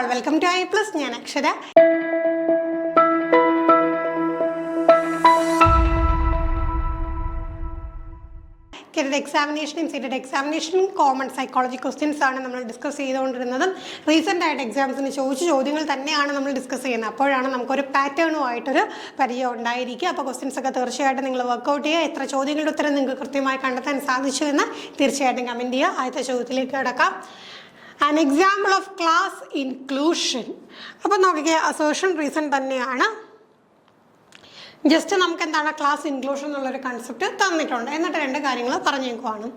all, welcome to I Plus. ഞാൻ അക്ഷര. Seated examination, common psychology questions ആണ് നമ്മൾ ഡിസ്കസ് ചെയ്തുകൊണ്ടിരുന്നത്. റീസെൻ്റ് ആയിട്ട് എക്സാംസിന് ചോദിച്ച ചോദ്യങ്ങൾ തന്നെയാണ് നമ്മൾ ഡിസ്കസ് ചെയ്യുന്നത്. അപ്പോഴാണ് നമുക്കൊരു പാറ്റേണുമായിട്ടൊരു പരിചയം ഉണ്ടായിരിക്കുക. അപ്പോൾ ക്വസ്റ്റ്യൻസ് ഒക്കെ തീർച്ചയായിട്ടും നിങ്ങൾ വർക്കൗട്ട് ചെയ്യുക. എത്ര ചോദ്യങ്ങളുടെ ഉത്തരം നിങ്ങൾക്ക് കൃത്യമായി കണ്ടെത്താൻ സാധിച്ചു എന്ന് തീർച്ചയായിട്ടും കമൻറ്റ് ചെയ്യുക. ആദ്യത്തെ ചോദ്യത്തിലേക്ക് കിടക്കാം. An example of class inclusion. അപ്പോൾ നോക്കിക്കേ, അസേർഷൻ റീസൺ തന്നെയാണ്. ജസ്റ്റ് നമുക്ക് എന്താണ് ക്ലാസ് ഇൻക്ലൂഷൻ എന്നുള്ളൊരു കൺസെപ്റ്റ് തന്നിട്ടുണ്ട്. എന്നിട്ട് രണ്ട് കാര്യങ്ങൾ പറഞ്ഞേക്കുവാണ്.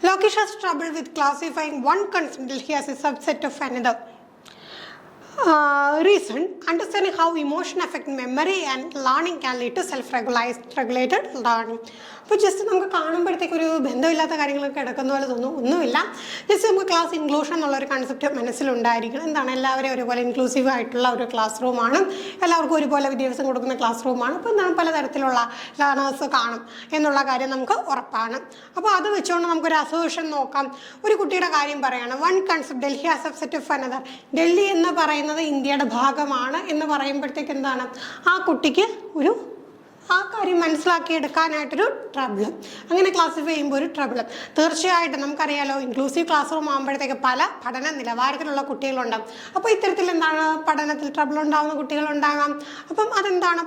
Lokesh has trouble with classifying one concept he has a subset of another. Reason, understanding how emotion affect memory and learning can lead to self-regulated learning. അപ്പോൾ ജസ്റ്റ് നമുക്ക് കാണുമ്പോഴത്തേക്ക് ഒരു ബന്ധമില്ലാത്ത കാര്യങ്ങളൊക്കെ കിടക്കുന്ന പോലെ തോന്നും. ഒന്നുമില്ല, ജസ്റ്റ് നമുക്ക് ക്ലാസ് ഇൻക്ലൂഷൻ എന്നുള്ളൊരു കൺസെപ്റ്റ് മനസ്സിലുണ്ടായിരിക്കണം. എന്താണ്, എല്ലാവരെയും ഒരുപോലെ ഇൻക്ലൂസീവ് ആയിട്ടുള്ള ഒരു ക്ലാസ് റൂമാണ്, എല്ലാവർക്കും ഒരുപോലെ വിദ്യാഭ്യാസം കൊടുക്കുന്ന ക്ലാസ് റൂമാണ്. അപ്പോൾ എന്താണ്, പലതരത്തിലുള്ള ലേണേഴ്സ് കാണും എന്നുള്ള കാര്യം നമുക്ക് ഉറപ്പാണ്. അപ്പോൾ അത് വെച്ചുകൊണ്ട് നമുക്കൊരു അസോസിയേഷൻ നോക്കാം. ഒരു കുട്ടിയുടെ കാര്യം പറയുകയാണ്. One concept Delhi as subset of another. Delhi എന്ന് പറയുന്നത് ഇന്ത്യയുടെ ഭാഗമാണ് എന്ന് പറയുമ്പോഴത്തേക്ക് എന്താണ്, ആ കുട്ടിക്ക് ആ കാര്യം മനസ്സിലാക്കിയെടുക്കാനായിട്ടൊരു ട്രബിൾ, അങ്ങനെ ക്ലാസിഫൈ ചെയ്യുമ്പോൾ ഒരു ട്രബിൾ. തീർച്ചയായിട്ടും നമുക്കറിയാലോ, ഇൻക്ലൂസീവ് ക്ലാസ് റൂം ആകുമ്പോഴത്തേക്ക് പല പഠന നിലവാരത്തിലുള്ള കുട്ടികളുണ്ടാകും. അപ്പോൾ ഇത്തരത്തിൽ എന്താണ്, പഠനത്തിൽ ട്രബിൾ ഉണ്ടാകുന്ന കുട്ടികളുണ്ടാകാം. അപ്പം അതെന്താണ്,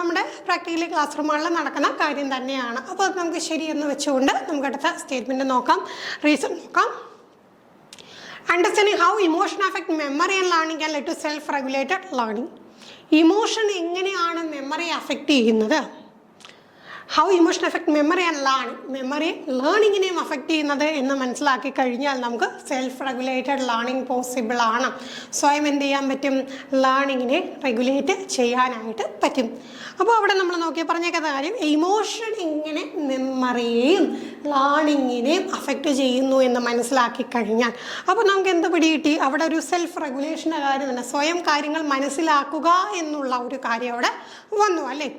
നമ്മുടെ പ്രാക്ടിക്കലി ക്ലാസ് റൂമുകളിൽ നടക്കുന്ന കാര്യം തന്നെയാണ്. അപ്പോൾ അത് നമുക്ക് ശരിയെന്ന് വെച്ചുകൊണ്ട് നമുക്ക് അടുത്ത സ്റ്റേറ്റ്മെൻറ്റ് നോക്കാം, റീസൺ നോക്കാം. Understanding how emotion affect memory and learning can lead to self-regulated learning. Emotion എങ്ങനെയാണ് മെമ്മറി അഫക്റ്റ് ചെയ്യുന്നത്? How emotion affect memory and memory ലേണിങ്ങിനെയും അഫക്റ്റ് ചെയ്യുന്നത് എന്ന് മനസ്സിലാക്കി കഴിഞ്ഞാൽ നമുക്ക് സെൽഫ് റെഗുലേറ്റഡ് ലേണിംഗ് പോസിബിൾ ആണ്. സ്വയം എന്ത് ചെയ്യാൻ പറ്റും, ലേണിങ്ങിനെ റെഗുലേറ്റ് ചെയ്യാനായിട്ട് പറ്റും. അപ്പോൾ അവിടെ നമ്മൾ പറഞ്ഞേക്കുന്ന കാര്യം, ഇമോഷൻ എങ്ങനെ മെമ്മറിയെയും ലേണിങ്ങിനെയും അഫക്റ്റ് ചെയ്യുന്നു എന്ന് മനസ്സിലാക്കി കഴിഞ്ഞാൽ അപ്പോൾ നമുക്ക് എന്ത് പിടികിട്ടി, അവിടെ ഒരു സെൽഫ് റെഗുലേഷൻ്റെ കാര്യം തന്നെ, സ്വയം കാര്യങ്ങൾ മനസ്സിലാക്കുക എന്നുള്ള ഒരു കാര്യം അവിടെ വന്നു അല്ലേ.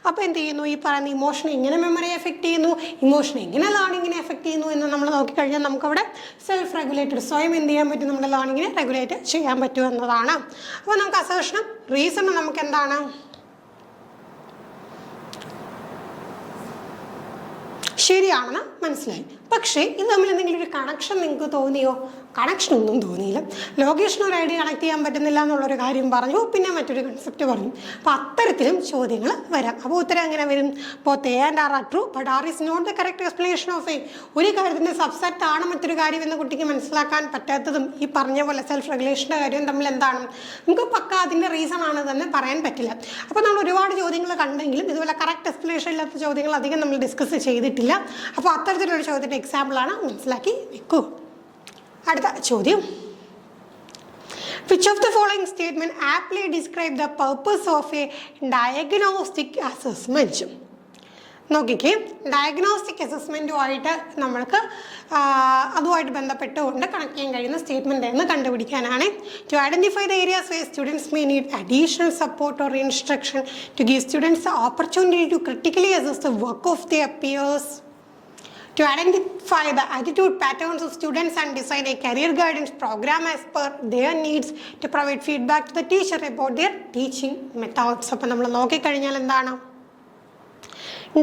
അപ്പോൾ എന്ത് ചെയ്യുന്നു, ഈ പറയുന്ന ഇമോഷൻ എങ്ങനെ മെമ്മറിയെ എഫക്റ്റ് ചെയ്യുന്നു, ഇമോഷൻ എങ്ങനെ ലേണിങ്ങിനെ എഫക്റ്റ് ചെയ്യുന്നു എന്ന് നമ്മൾ നോക്കിക്കഴിഞ്ഞാൽ നമുക്കവിടെ സെൽഫ് റെഗുലേറ്റഡ്, സ്വയം എന്ത് ചെയ്യാൻ പറ്റും, നമ്മുടെ ലേണിങ്ങിനെ റെഗുലേറ്റ് ചെയ്യാൻ പറ്റും എന്നതാണ്. അപ്പോൾ നമുക്ക് അസേർഷനും റീസണും നമുക്ക് എന്താണ്, ശരിയാണെന്ന് മനസ്സിലായി. പക്ഷേ ഇത് തമ്മിൽ എന്തെങ്കിലും ഒരു കണക്ഷൻ നിങ്ങൾക്ക് തോന്നിയോ? കണക്ഷനൊന്നും തോന്നിയില്ല. ലോകേഷിന് ഒരു ഐഡിയ കണക്ട് ചെയ്യാൻ പറ്റുന്നില്ല എന്നുള്ളൊരു കാര്യം പറഞ്ഞു, പിന്നെ മറ്റൊരു കൺസെപ്റ്റ് പറഞ്ഞു. അപ്പോൾ അത്തരത്തിലും ചോദ്യങ്ങൾ വരാം. അപ്പോൾ ഉത്തരം എങ്ങനെ വരും? Both A and R are true but R is not the correct explanation of A. ഒരു കാര്യത്തിൻ്റെ സബ്സെറ്റ് ആണ് മറ്റൊരു കാര്യം എന്ന് കുട്ടിക്ക് മനസ്സിലാക്കാൻ പറ്റാത്തതും ഈ പറഞ്ഞ പോലെ സെൽഫ് റെഗുലേഷൻ്റെ കാര്യം തമ്മിൽ എന്താണ്, നമുക്ക് പക്ക അതിൻ്റെ റീസൺ ആണ് തന്നെ പറയാൻ പറ്റില്ല. അപ്പോൾ നമ്മൾ ഒരുപാട് ചോദ്യങ്ങൾ കണ്ടെങ്കിലും ഇതുപോലെ കറക്റ്റ് എക്സ്പ്ലനേഷൻ ഇല്ലാത്ത ചോദ്യങ്ങൾ അധികം നമ്മൾ ഡിസ്കസ് ചെയ്തിട്ടില്ല. അപ്പോൾ അത്തരത്തിലൊരു ചോദ്യത്തിൻ്റെ എക്സാമ്പിളാണ്, മനസ്സിലാക്കി വെക്കൂ. അടുത്ത ചോദ്യം, which of the following statement aptly describe the purpose of a diagnostic assessment? നോക്കിക്കേ, ഡയഗ്നോസ്റ്റിക് അസസ്മെൻറ്റുമായിട്ട് നമ്മൾക്ക് അതുമായിട്ട് ബന്ധപ്പെട്ടുകൊണ്ട് കണക്ട് ചെയ്യാൻ കഴിയുന്ന സ്റ്റേറ്റ്മെൻറ്റ് എന്ന് കണ്ടുപിടിക്കാനാണ്. To identify the areas where students may need additional support or instruction, to give students the opportunity to critically assess the work of their peers, to identify the attitude patterns of students and design a career guidance program as per their needs, to provide feedback to the teacher about their teaching methods. അപ്പോൾ നമ്മൾ നോക്കിക്കഴിഞ്ഞാൽ എന്താണ്,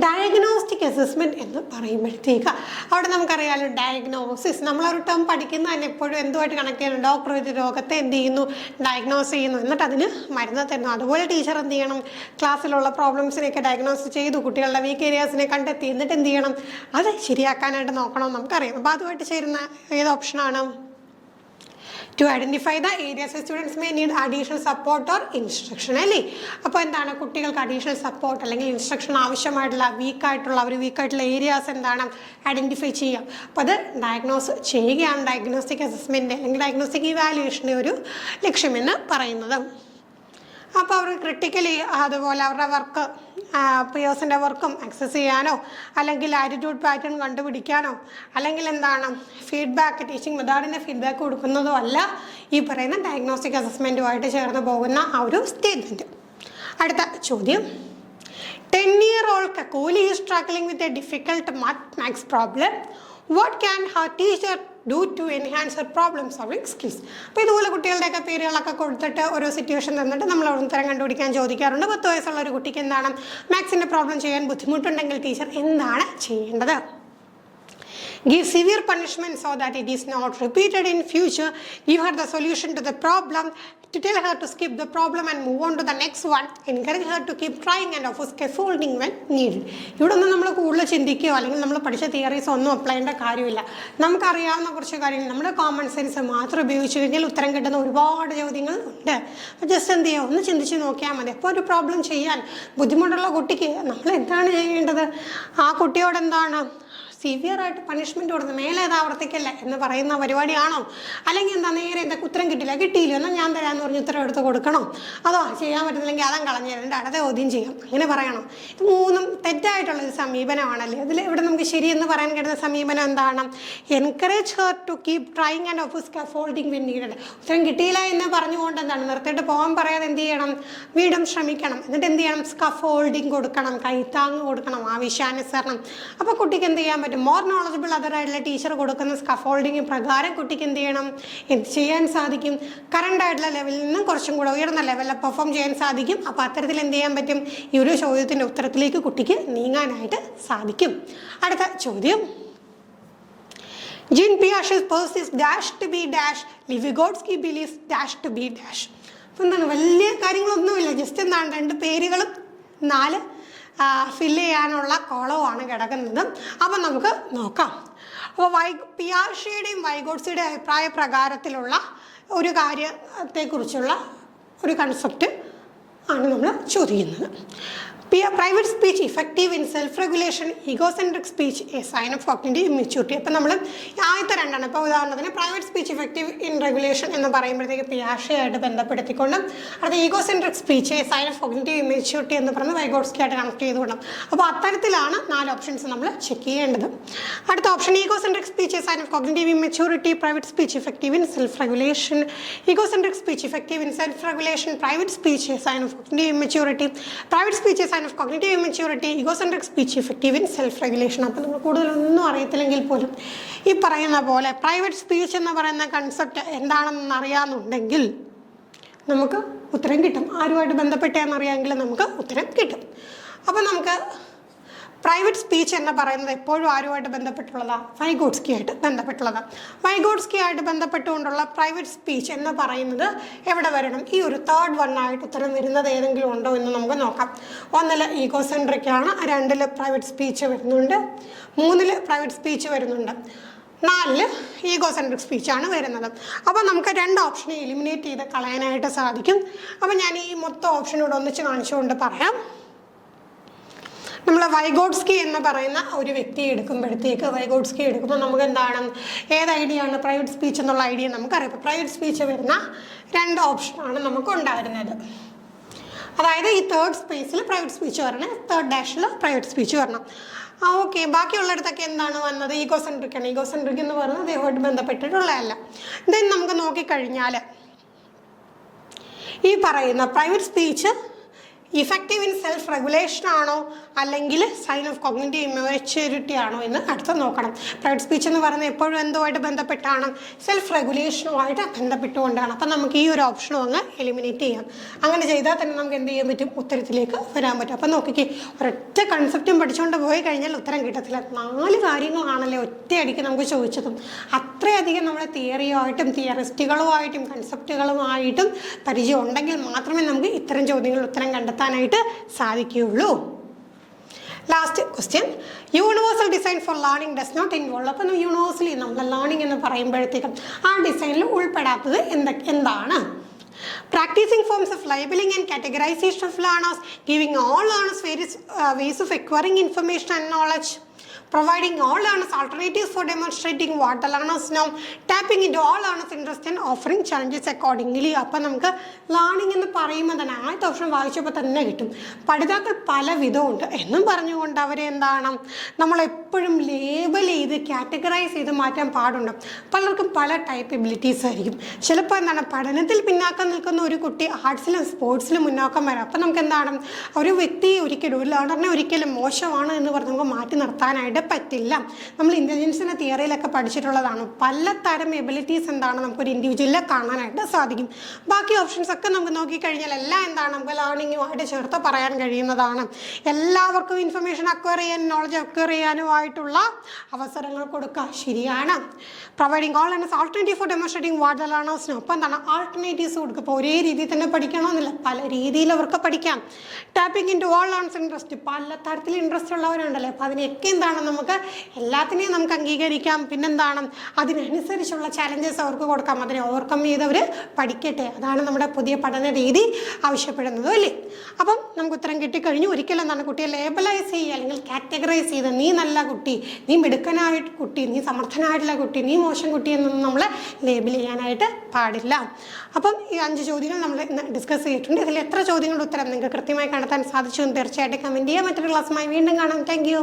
diagnostic assessment എന്ന് പറയുമ്പോഴത്തേക്ക് അവിടെ നമുക്കറിയാമല്ലോ, diagnosis നമ്മളൊരു term പഠിക്കുന്ന തന്നെ എപ്പോഴും എന്തുമായിട്ട് കണക്ട് ചെയ്യുന്നു, ഡോക്ടർ ഒരു രോഗത്തെ എന്ത് ചെയ്യുന്നു, ഡയഗ്നോസ് ചെയ്യുന്നു, എന്നിട്ട് അതിന് മരുന്ന് തരുന്നു. അതുപോലെ ടീച്ചർ എന്ത് ചെയ്യണം, ക്ലാസ്സിലുള്ള പ്രോബ്ലംസിനെയൊക്കെ ഡയഗ്നോസ് ചെയ്തു കുട്ടികളുടെ വീക്ക് ഏരിയാസിനെ കണ്ടെത്തി എന്നിട്ട് എന്ത് ചെയ്യണം, അത് ശരിയാക്കാനായിട്ട് നോക്കണം നമുക്കറിയാം. അപ്പോൾ അതുമായിട്ട് ചേരുന്ന ഏത് ഓപ്ഷനാണ്? To identify the areas students may need additional support or instruction അല്ലേ. അപ്പോൾ എന്താണ്, കുട്ടികൾക്ക് അഡീഷണൽ സപ്പോർട്ട് അല്ലെങ്കിൽ ഇൻസ്ട്രക്ഷൻ ആവശ്യമായിട്ടുള്ള വീക്കായിട്ടുള്ള ഏരിയാസ് എന്താണ് ഐഡൻറ്റിഫൈ ചെയ്യാം. അപ്പോൾ അത് ഡയഗ്നോസ് ചെയ്യുകയാണ് ഡയഗ്നോസ്റ്റിക് അസസ്മെൻറ്റ് അല്ലെങ്കിൽ ഡയഗ്നോസ്റ്റിക് ഇവാലുവേഷൻ്റെ ഒരു ലക്ഷ്യമെന്ന് പറയുന്നത്. അപ്പോൾ അവർ ക്രിട്ടിക്കലി അതുപോലെ അവരുടെ വർക്ക് പിയേഴ്സിൻ്റെ വർക്കും ആക്സസ് ചെയ്യാനോ അല്ലെങ്കിൽ ആറ്റിറ്റ്യൂഡ് പാറ്റേൺ കണ്ടുപിടിക്കാനോ അല്ലെങ്കിൽ എന്താണ് ഫീഡ്ബാക്ക്, ടീച്ചിങ് മെത്തേഡിൻ്റെ ഫീഡ്ബാക്ക് കൊടുക്കുന്നതോ അല്ല ഈ പറയുന്ന ഡയഗ്നോസ്റ്റിക് അസസ്മെൻറ്റുമായിട്ട് ചേർന്ന് പോകുന്ന ആ ഒരു സ്റ്റേറ്റ്മെൻറ്റ്. അടുത്ത ചോദ്യം, 10-year-old Kakoli is struggling with a difficult maths problem. What can her teacher do to enhance her problem solving skills. അപ്പോൾ ഇതുപോലെ കുട്ടികളുടെയൊക്കെ പേരുകളൊക്കെ കൊടുത്തിട്ട് ഓരോ സിറ്റുവേഷൻ തന്നിട്ട് നമ്മൾ ഉത്തരം കണ്ടുപിടിക്കാൻ ചോദിക്കാറുണ്ട്. 10 വയസ്സുള്ള ഒരു കുട്ടിക്ക് എന്താണ് മാത്സിൻ്റെ പ്രോബ്ലം ചെയ്യാൻ ബുദ്ധിമുട്ടുണ്ടെങ്കിൽ ടീച്ചർ എന്താണ് ചെയ്യേണ്ടത്? Give severe punishment so that it is not repeated in future. Give her the solution to the problem. To tell her to skip the problem and move on to the next one. Encourage her to keep trying and offer scaffolding when needed. ഇവിടെ ഒന്നും നമ്മൾ കൂടുതൽ ചിന്തിക്കുകയോ അല്ലെങ്കിൽ നമ്മൾ പഠിച്ച theories ഒന്നും apply ചെയ്യേണ്ട കാര്യമില്ല. നമുക്കറിയാവുന്ന കുറച്ച് കാര്യങ്ങൾ നമ്മുടെ കോമൺ സെൻസ് മാത്രം ഉപയോഗിച്ച് കഴിഞ്ഞാൽ ഉത്തരം കിട്ടുന്ന ഒരുപാട് ചോദ്യങ്ങൾ ഉണ്ട്. അപ്പോൾ ജസ്റ്റ് എന്ത് ചെയ്യുക, ഒന്ന് ചിന്തിച്ച് നോക്കിയാൽ മതി. അപ്പോൾ ഒരു പ്രോബ്ലം ചെയ്യാൻ ബുദ്ധിമുട്ടുള്ള കുട്ടിക്ക് നമ്മൾ എന്താണ് ചെയ്യേണ്ടത്? ആ കുട്ടിയോട് എന്താണ് സിവിയറായിട്ട് പണിഷ്മെൻറ്റ് കൊടുക്കുന്നത്, മേലെ അത് ആവർത്തിക്കല്ല എന്ന് പറയുന്ന പരിപാടിയാണോ? അല്ലെങ്കിൽ എന്താ നേരെ എന്താ ഉത്തരം കിട്ടിയില്ല എന്നാൽ ഞാൻ തരാമെന്ന് പറഞ്ഞ് ഉത്തരം എടുത്ത് കൊടുക്കണോ? അതോ ചെയ്യാൻ പറ്റുന്നില്ലെങ്കിൽ അതം കളഞ്ഞ് എൻ്റെ അടുത്ത ചോദ്യം ചെയ്യാം അങ്ങനെ പറയണം? ഇത് മൂന്നും തെറ്റായിട്ടുള്ളൊരു സമീപനമാണല്ലേ. അതിൽ ഇവിടെ നമുക്ക് ശരിയെന്ന് പറയാൻ കിട്ടുന്ന സമീപനം എന്താണ്? Encourage her to keep trying and of scaffolding when needed. ഉത്തരം കിട്ടിയില്ല എന്ന് പറഞ്ഞുകൊണ്ട് എന്താണ് നിർത്തിയിട്ട് പോകാൻ പറയാതെ എന്ത് ചെയ്യണം? വീണ്ടും ശ്രമിക്കണം. എന്നിട്ട് എന്ത് ചെയ്യണം? സ്കാഫോൾഡിങ് കൊടുക്കണം, കൈത്താങ് കൊടുക്കണം, ആവശ്യാനുസരണം. അപ്പോൾ കുട്ടിക്ക് എന്ത് ചെയ്യാൻ പറ്റും? മോർ നോളജബിൾ അതറായിട്ടുള്ള ടീച്ചർ കൊടുക്കുന്ന സ്കഫോൾഡിങ് പ്രകാരം കുട്ടിക്ക് എന്ത് ചെയ്യണം? എന്ത് ചെയ്യാൻ സാധിക്കും? കറണ്ട് ആയിട്ടുള്ള ലെവലിൽ നിന്നും കുറച്ചും കൂടെ ഉയർന്ന ലെവലിൽ പെർഫോം ചെയ്യാൻ സാധിക്കും. അപ്പോൾ അത്തരത്തിൽ എന്ത് ചെയ്യാൻ പറ്റും? ഈ ഒരു ചോദ്യത്തിൻ്റെ ഉത്തരത്തിലേക്ക് കുട്ടിക്ക് നീങ്ങാനായിട്ട് സാധിക്കും. അടുത്ത ചോദ്യം, gene പിയാഷെ's purse is dash to be dash, Vygotsky believes dash to be dash. അപ്പോൾ എന്താണ്, വലിയ കാര്യങ്ങളൊന്നുമില്ല, ജസ്റ്റ് എന്താണ് 2 പേരുകളും 4 ഫില്ല് ചെയ്യാനുള്ള കോളവുമാണ് കിടക്കുന്നത്. അപ്പം നമുക്ക് നോക്കാം. അപ്പോൾ പിയാഷെയുടെയും വൈഗോട്സിയുടെയും അഭിപ്രായ പ്രകാരത്തിലുള്ള ഒരു കാര്യത്തെക്കുറിച്ചുള്ള ഒരു കൺസെപ്റ്റ് ആണ് നമ്മൾ ചോദിക്കുന്നത്. Private speech effective in self regulation, egocentric speech a sign of cognitive immaturity. അപ്പം നമ്മൾ ആദ്യത്തെ 2 ഇപ്പോൾ ഉദാഹരണത്തിന് private speech effective in regulation എന്ന് പറയുമ്പോഴത്തേക്ക് പിയാഷെയായിട്ട് ബന്ധപ്പെടുത്തിക്കൊണ്ടും അടുത്ത egocentric speech a sign of cognitive immaturity എന്ന് പറഞ്ഞ് വൈഗോട്സ്കിയായിട്ട് കണക്ട് ചെയ്തുകൊണ്ടും. അപ്പോൾ അത്തരത്തിലാണ് 4 ഓപ്ഷൻസ് നമ്മൾ ചെക്ക് ചെയ്യേണ്ടത്. അടുത്ത option, egocentric speech a sign of cognitive immaturity, private speech effective in self regulation, egocentric speech effective in self regulation, private speech a sign of cognitive immaturity, private speech a sign of cognitive immaturity, egocentric speech effective in self regulation. അപ്പോൾ നമ്മൾ കൂടുതലൊന്നും അറിയത്തില്ലെങ്കിൽ പോലും ഈ പറയുന്ന പോലെ private speech എന്ന് പറയുന്ന concept എന്താണെന്ന് അറിയാമെന്നുണ്ടെങ്കിൽ നമുക്ക് ഉത്തരം കിട്ടും. ആരുമായിട്ട് ബന്ധപ്പെട്ടെന്നറിയാമെങ്കിൽ നമുക്ക് ഉത്തരം കിട്ടും. അപ്പോൾ നമുക്ക് പ്രൈവറ്റ് സ്പീച്ച് എന്ന് പറയുന്നത് എപ്പോഴും ആരുമായിട്ട് ബന്ധപ്പെട്ടുള്ളതാണ്? വൈഗോട്സ്കിയായിട്ട് ബന്ധപ്പെട്ടുള്ളതാണ്. വൈഗോട്സ്കിയായിട്ട് ബന്ധപ്പെട്ടുകൊണ്ടുള്ള പ്രൈവറ്റ് സ്പീച്ച് എന്ന് പറയുന്നത് എവിടെ വരണം? ഈ ഒരു 3rd വണ്ണായിട്ട് ഉത്തരം വരുന്നത് ഏതെങ്കിലും ഉണ്ടോ എന്ന് നമുക്ക് നോക്കാം. 1 ഈഗോസെൻട്രിക് ആണ്, 2 പ്രൈവറ്റ് സ്പീച്ച് വരുന്നുണ്ട്, 3 പ്രൈവറ്റ് സ്പീച്ച് വരുന്നുണ്ട്, 4 ഈഗോസെൻട്രിക് സ്പീച്ചാണ് വരുന്നത്. അപ്പോൾ നമുക്ക് 2 ഓപ്ഷനെ എലിമിനേറ്റ് ചെയ്ത് കളയാനായിട്ട് സാധിക്കും. അപ്പോൾ ഞാൻ ഈ മൊത്തം ഓപ്ഷനോട് ഒന്നിച്ച് കാണിച്ചുകൊണ്ട് പറയാം. നമ്മൾ വൈഗോട്സ്കി എന്ന് പറയുന്ന ഒരു വ്യക്തിയെ എടുക്കുമ്പോൾ നമുക്ക് എന്താണ്, ഏത് ഐഡിയ ആണ് പ്രൈവറ്റ് സ്പീച്ച് എന്നുള്ള ഐഡിയ നമുക്കറിയാം. ഇപ്പോൾ പ്രൈവറ്റ് സ്പീച്ച് വരുന്ന 2 ഓപ്ഷനാണ് നമുക്ക് ഉണ്ടായിരുന്നത്. അതായത് ഈ 3rd സ്പേസിൽ പ്രൈവറ്റ് സ്പീച്ച് വരണം, 3rd ഡാഷിൽ പ്രൈവറ്റ് സ്പീച്ച് വരണം. ഓക്കെ, ബാക്കിയുള്ളിടത്തൊക്കെ എന്താണ് വന്നത്? ഈഗോസെൻട്രിക് ആണ്. ഈഗോസെൻട്രിക് എന്ന് പറയുന്നത് ദേഹമായിട്ട് ബന്ധപ്പെട്ടിട്ടുള്ളതല്ല. ദെൻ നമുക്ക് നോക്കിക്കഴിഞ്ഞാൽ ഈ പറയുന്ന private speech effective in self regulation ആണോ അല്ലെങ്കിൽ സൈൻ ഓഫ് കോഗ്നിറ്റീവ് ഇമ്മെച്യൂരിറ്റി ആണോ എന്ന് അടുത്ത് നോക്കണം. പ്രൈവറ്റ് സ്പീച്ച് എന്ന് പറയുന്നത് എപ്പോഴും എന്തുമായിട്ട് ബന്ധപ്പെട്ടാണ്? സെൽഫ് റെഗുലേഷനുമായിട്ട് ബന്ധപ്പെട്ടുകൊണ്ടാണ്. അപ്പം നമുക്ക് ഈ ഒരു ഓപ്ഷനും അങ്ങ് എലിമിനേറ്റ് ചെയ്യാം. അങ്ങനെ ചെയ്താൽ തന്നെ നമുക്ക് എന്ത് ചെയ്യാൻ പറ്റും? ഉത്തരത്തിലേക്ക് വരാൻ പറ്റും. അപ്പം നോക്കിക്കേ, ഒരൊറ്റ കൺസെപ്റ്റും പഠിച്ചുകൊണ്ട് പോയി കഴിഞ്ഞാൽ ഉത്തരം കിട്ടത്തില്ല. 4 കാര്യങ്ങളാണല്ലേ ഒറ്റയടിക്ക് നമുക്ക് ചോദിച്ചതും. അത്രയധികം നമ്മൾ തിയറിയുമായിട്ടും തിയറിസ്റ്റുകളുമായിട്ടും കൺസെപ്റ്റുകളുമായിട്ടും പരിചയം ഉണ്ടെങ്കിൽ മാത്രമേ നമുക്ക് ഇത്തരം ചോദ്യങ്ങളിൽ ഉത്തരം കണ്ടെത്താനായിട്ട് സാധിക്കുകയുള്ളൂ. Last question, universal design for learning does not involve. അപ്പം യൂണിവേഴ്സലി നമ്മൾ ലേണിംഗ് എന്ന് പറയുമ്പോഴത്തേക്കും ആ ഡിസൈനിൽ ഉൾപ്പെടാത്തത് എന്താണ്? Practicing forms of labeling and categorization of learners, giving all learners various ways of acquiring information and knowledge, providing all learners alternatives for demonstrating what the learners know, tapping into all learners' interest and offering challenges accordingly. അപ്പം നമുക്ക് learning എന്ന് പറയുമ്പോൾ തന്നെ ആദ്യത്തെ option വായിച്ചപ്പോൾ തന്നെ കിട്ടും. പഠിതാക്കൾ പല വിധമുണ്ട് എന്നും പറഞ്ഞുകൊണ്ട് അവരെ എന്താണ് നമ്മളെപ്പോഴും ലേബൽ ചെയ്ത് കാറ്റഗറൈസ് ചെയ്ത് മാറ്റാൻ പാടുണ്ട്. പലർക്കും പല ടൈപ്പ് എബിലിറ്റീസ് ആയിരിക്കും. ചിലപ്പോൾ എന്താണ് പഠനത്തിൽ പിന്നാക്കം നിൽക്കുന്ന ഒരു കുട്ടി ആർട്സിലും സ്പോർട്സിലും മുന്നോക്കം വരാം. അപ്പം നമുക്ക് എന്താണ് ഒരു വ്യക്തിയെ ഒരിക്കലും ഒരു ലേണറിനെ ഒരിക്കലും മോശമാണ് എന്ന് പറഞ്ഞ് നമുക്ക് മാറ്റി നിർത്താനായിട്ട് പറ്റില്ല. നമ്മൾ ഇൻ്റലിജൻസിൻ്റെ തിയറിയിലൊക്കെ പഠിച്ചിട്ടുള്ളതാണ്. പലതരം എബിലിറ്റീസ് എന്താണ് നമുക്കൊരു ഇൻഡിവിജ്വലിനെ കാണാനായിട്ട് സാധിക്കും. ബാക്കി ഓപ്ഷൻസ് ഒക്കെ നമുക്ക് നോക്കിക്കഴിഞ്ഞാൽ എല്ലാം എന്താണ് നമുക്ക് ലേണിങ്ങുമായിട്ട് ചേർത്ത് പറയാൻ കഴിയുന്നതാണ്. എല്ലാവർക്കും ഇൻഫർമേഷൻ അക്വയർ ചെയ്യാൻ നോളജ് അക്വയർ ചെയ്യാനുമായിട്ടുള്ള അവസരങ്ങൾ കൊടുക്കുക. ശരിയാണ്. Providing all and alternative for demonstrating what the learners know. അപ്പോൾ എന്താണ് ആൾട്ടർനേറ്റീവ്സ് കൊടുക്കുക. ഇപ്പോൾ ഒരേ രീതിയിൽ തന്നെ പഠിക്കണമെന്നില്ല, പല രീതിയിൽ അവർക്ക് പഠിക്കാം. Tapping into all learners interest. പല തരത്തിൽ ഇൻട്രസ്റ്റ് ഉള്ളവരുണ്ടല്ലോ, അപ്പോൾ അതിനൊക്കെ എന്താണ് നമുക്ക് എല്ലാത്തിനെയും നമുക്ക് അംഗീകരിക്കാം. പിന്നെന്താണ് അതിനനുസരിച്ചുള്ള ചാലഞ്ചസ് അവർക്ക് കൊടുക്കാം. അതിനെ ഓവർകം ചെയ്തവർ പഠിക്കട്ടെ. അതാണ് നമ്മുടെ പുതിയ പഠന രീതി ആവശ്യപ്പെടുന്നത് അല്ലേ. അപ്പം നമുക്ക് ഉത്തരം കിട്ടിക്കഴിഞ്ഞു. ഒരിക്കലും എന്താണ് കുട്ടിയെ ലേബലൈസ് ചെയ്യുക അല്ലെങ്കിൽ കാറ്റഗറൈസ് ചെയ്ത് നീ നല്ല കുട്ടി, നീ മിടുക്കനായ കുട്ടി, നീ സമർത്ഥനായിട്ടുള്ള കുട്ടി, നീ മോശം കുട്ടി എന്നൊന്നും നമ്മൾ ലേബിൾ ചെയ്യാനായിട്ട് പാടില്ല. അപ്പം ഈ 5 ചോദ്യങ്ങൾ നമ്മൾ ഇന്ന് ഡിസ്കസ് ചെയ്തിട്ടുണ്ട്. ഇതിൽ എത്ര ചോദ്യങ്ങളുടെ ഉത്തരം നിങ്ങൾക്ക് കൃത്യമായി കണ്ടെത്താൻ സാധിച്ചു എന്ന് തീർച്ചയായിട്ടും കമൻറ്റ് ചെയ്യുക. മറ്റൊരു ക്ലാസ്സുമായി വീണ്ടും കാണാം. Thank you.